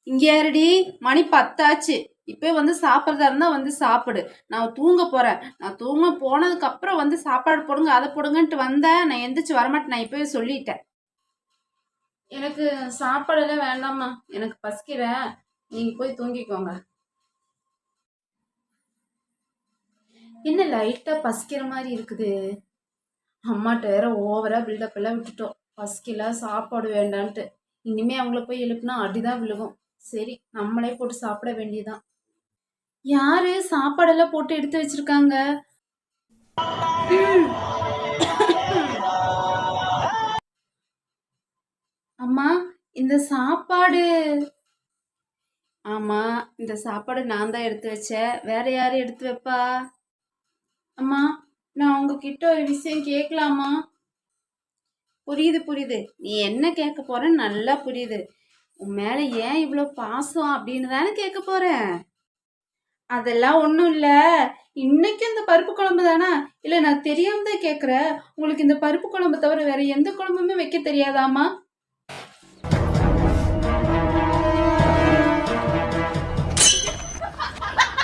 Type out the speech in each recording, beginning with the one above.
இங்க யாருடி? மணி 10 ஆச்சு. இப்போ வந்து சாப்பிட்றதா இருந்தா வந்து சாப்பிடு. நான் தூங்க போறேன். நான் தூங்க போனதுக்கு அப்புறம் வந்து சாப்பாடு போடுங்க, அதை போடுங்கன்ட்டு வந்தேன். நான் எந்திரிச்சு வரமாட்டேன். நான் இப்பவே சொல்லிட்டேன். எனக்கு சாப்பாடெல்லாம் வேண்டாம்மா. எனக்கு பசிக்கல. நீங்க போய் தூங்கிக்கோங்க. என்ன லைட்டா பசிக்கிற மாதிரி இருக்குது. அம்மாட்ட வேற ஓவரா பில்டப் எல்லாம் விட்டுட்டோம். பசிக்கல, சாப்பாடு வேண்டான்ட்டு. இனிமே அவங்கள போய் எழுப்புனா அடிதான் விழுகும். சரி, நம்மளே போட்டு சாப்பிட வேண்டியதுதான். யாரு சாப்பாடெல்லாம் போட்டு எடுத்து வச்சிருக்காங்க? அம்மா, இந்த சாப்பாடு. ஆமா, இந்த சாப்பாடு நான் தான் எடுத்து வச்சேன். வேற யாரு எடுத்து வைப்பா? அம்மா, நான் உங்ககிட்ட ஒரு விஷயம் கேட்கலாமா? புரியுது புரியுது. நீ என்ன கேட்க போறன்னு நல்லா புரியுது. உன் மேல ஏன் இவ்வளோ பாசம் அப்படின்னு தானே கேட்க போறேன். அதெல்லாம் ஒன்றும் இல்லை. இன்னைக்கு இந்த பருப்பு குழம்பு தானே? இல்லை, நான் தெரியாம தான் கேட்குறேன். உங்களுக்கு இந்த பருப்பு குழம்பு தவிர வேற எந்த குழம்புமே வைக்க தெரியாதாம்மா?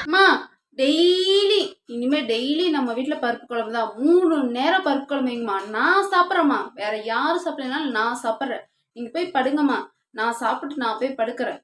அம்மா, டெய்லி இனிமே டெய்லி நம்ம வீட்டில் பருப்பு குழம்பு தான். 3 நேரம் பருப்பு குழம்பு வைங்கம்மா. நான் சாப்பிட்றேம்மா. வேற யாரும் சாப்பிடலனாலும் நான் சாப்பிட்றேன். நீங்கள் போய் படுங்கம்மா. நான் சாப்பிட்டு நான் போய் படுக்கிறேன்.